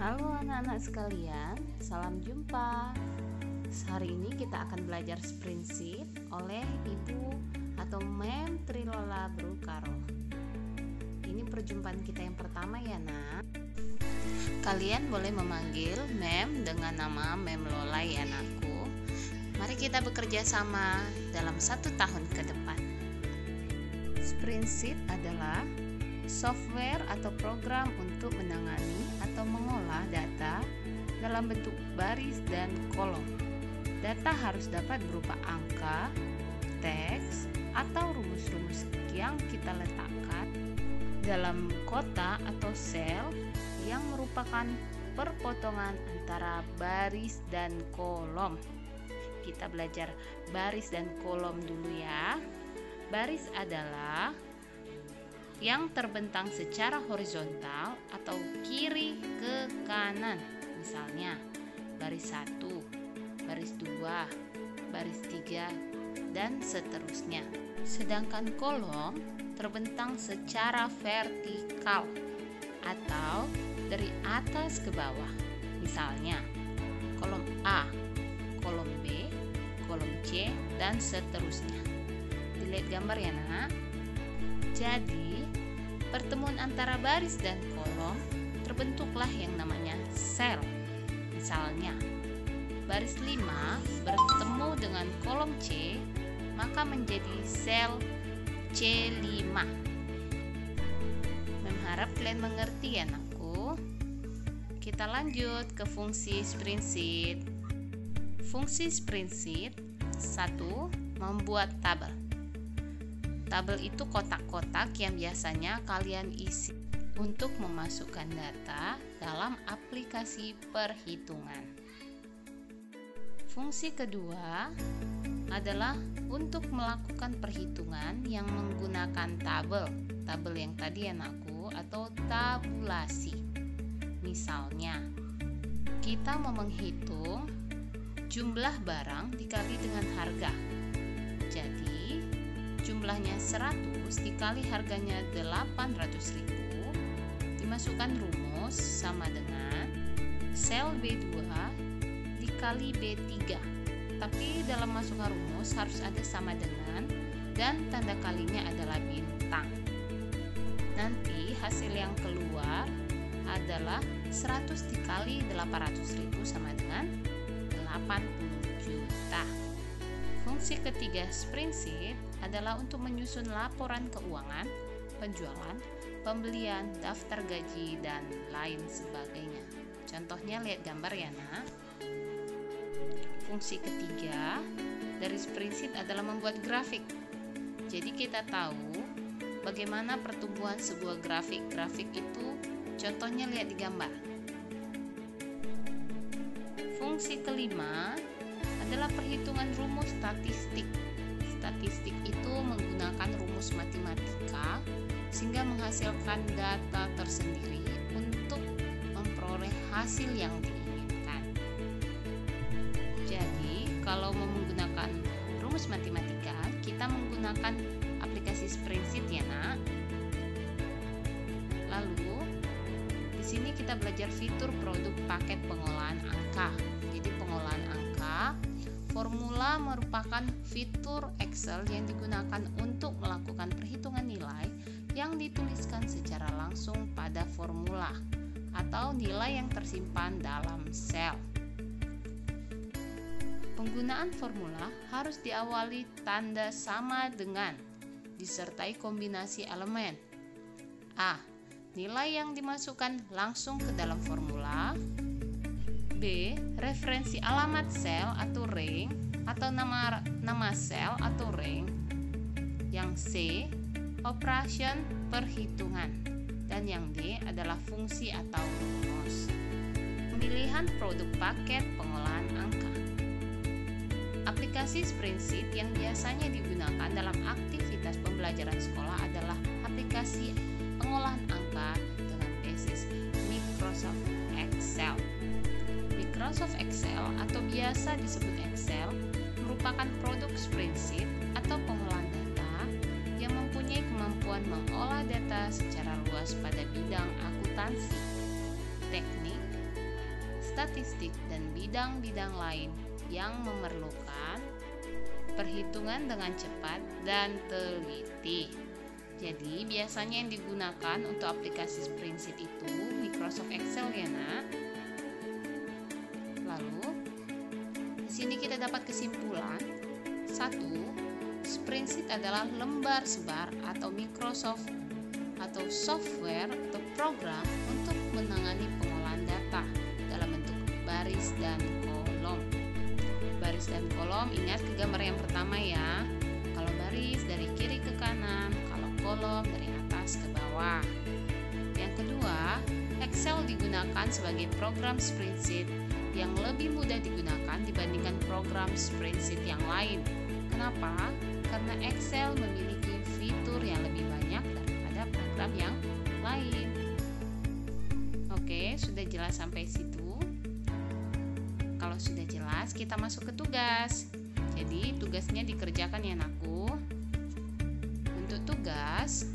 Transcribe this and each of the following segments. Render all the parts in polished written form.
Halo anak-anak sekalian, salam jumpa. Hari ini kita akan belajar spreadsheet oleh Ibu atau Mem Trilola Brukaro. Ini perjumpaan kita yang pertama ya nak. Kalian boleh memanggil Mem dengan nama Mem Lola ya anakku. Mari kita bekerja sama dalam 1 tahun ke depan. Spreadsheet adalah software atau program untuk menangani atau mengolah data dalam bentuk baris dan kolom. Data harus dapat berupa angka, teks, atau rumus-rumus yang kita letakkan dalam kotak atau sel yang merupakan perpotongan antara baris dan kolom. Kita belajar baris dan kolom dulu ya. Baris adalah yang terbentang secara horizontal atau kiri ke kanan. Misalnya baris 1, baris 2, baris 3, dan seterusnya. Sedangkan kolom terbentang secara vertikal atau dari atas ke bawah. Misalnya kolom A, kolom B, kolom C, dan seterusnya. Dilihat gambar ya nak. Jadi, pertemuan antara baris dan kolom terbentuklah yang namanya sel. Misalnya, baris 5 bertemu dengan kolom C, maka menjadi sel C5. Mengharap kalian mengerti ya anakku. Kita lanjut ke fungsi spreadsheet. Fungsi spreadsheet 1. Membuat tabel. Tabel itu kotak-kotak yang biasanya kalian isi untuk memasukkan data dalam aplikasi perhitungan. Fungsi kedua adalah untuk melakukan perhitungan yang menggunakan tabel. Tabel yang tadi anakku atau tabulasi. Misalnya, kita mau menghitung jumlah barang dikali dengan harga. Jadi jumlahnya 100 dikali harganya 800.000, dimasukkan rumus sama dengan sel B2 dikali B3. Tapi dalam masukkan rumus harus ada sama dengan dan tanda kalinya adalah bintang. Nanti hasil yang keluar adalah 100 dikali 800.000 sama dengan 80 juta. Fungsi ketiga spreadsheet adalah untuk menyusun laporan keuangan, penjualan, pembelian, daftar gaji, dan lain sebagainya. Contohnya lihat gambar ya nak. Fungsi ketiga dari spreadsheet adalah membuat grafik. Jadi kita tahu bagaimana pertumbuhan sebuah grafik. Grafik itu contohnya lihat di gambar. Fungsi kelima adalah perhitungan rumus statistik. Statistik itu menggunakan rumus matematika sehingga menghasilkan data tersendiri untuk memperoleh hasil yang diinginkan. Jadi, kalau menggunakan rumus matematika, kita menggunakan aplikasi spreadsheet ya nak. Lalu, di sini kita belajar fitur produk paket pengolahan angka. Jadi, pengolahan angka formula merupakan fitur Excel yang digunakan untuk melakukan perhitungan nilai yang dituliskan secara langsung pada formula atau nilai yang tersimpan dalam sel. Penggunaan formula harus diawali tanda sama dengan disertai kombinasi elemen. A. Nilai yang dimasukkan langsung ke dalam formula. B. Referensi alamat sel atau rank atau nama sel atau rank. Yang C. Operation perhitungan. Dan yang D adalah fungsi atau rumus. Pemilihan produk paket pengolahan angka. Aplikasi spreadsheet yang biasanya digunakan dalam aktivitas pembelajaran sekolah adalah aplikasi pengolahan angka dengan basis Microsoft Excel. Microsoft Excel atau biasa disebut Excel merupakan produk spreadsheet atau pengolahan data yang mempunyai kemampuan mengolah data secara luas pada bidang akuntansi, teknik, statistik, dan bidang-bidang lain yang memerlukan perhitungan dengan cepat dan teliti. Jadi biasanya yang digunakan untuk aplikasi spreadsheet itu Microsoft Excel ya nak. Lalu di sini kita dapat kesimpulan. 1. Spreadsheet adalah lembar sebar atau Microsoft atau software atau program untuk menangani pengolahan data dalam bentuk baris dan kolom. Baris dan kolom, ingat ke gambar yang pertama ya. Kalau baris dari kiri ke kanan, kalau kolom dari atas ke bawah. Yang kedua, Excel digunakan sebagai program spreadsheet yang lebih mudah digunakan dibandingkan program spreadsheet yang lain. Kenapa? Karena Excel memiliki fitur yang lebih banyak daripada program yang lain. Oke, sudah jelas sampai situ? Kalau sudah jelas, kita masuk ke tugas. Jadi, tugasnya dikerjakan ya anakku. Untuk tugas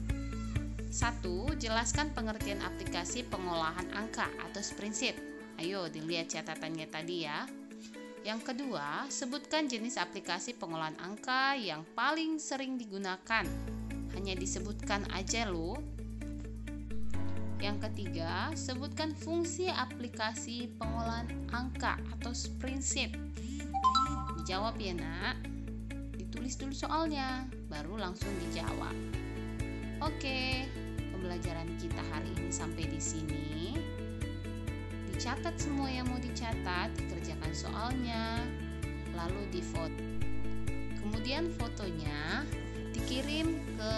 1. Jelaskan pengertian aplikasi pengolahan angka atau spreadsheet. Ayo dilihat catatannya tadi ya. Yang kedua, sebutkan jenis aplikasi pengolahan angka yang paling sering digunakan. Hanya disebutkan aja loh. Yang ketiga, sebutkan fungsi aplikasi pengolahan angka atau spreadsheet. Dijawab ya nak. Ditulis dulu soalnya, baru langsung dijawab. Oke, pembelajaran kita hari ini sampai di sini. Dicatat semua yang mau dicatat, dikerjakan soalnya, lalu difoto. Kemudian fotonya dikirim ke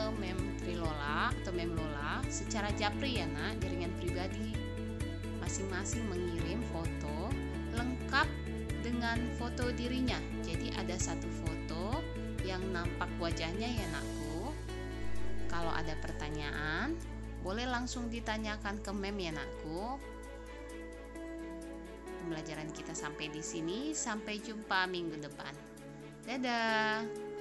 Trilola atau Memlola secara japri ya nak, jaringan pribadi. Masing-masing mengirim foto lengkap dengan foto dirinya. Jadi ada satu foto yang nampak wajahnya ya nakku. Kalau ada pertanyaan, boleh langsung ditanyakan ke Mem ya nakku. Pembelajaran kita sampai di sini. Sampai jumpa minggu depan. Dadah.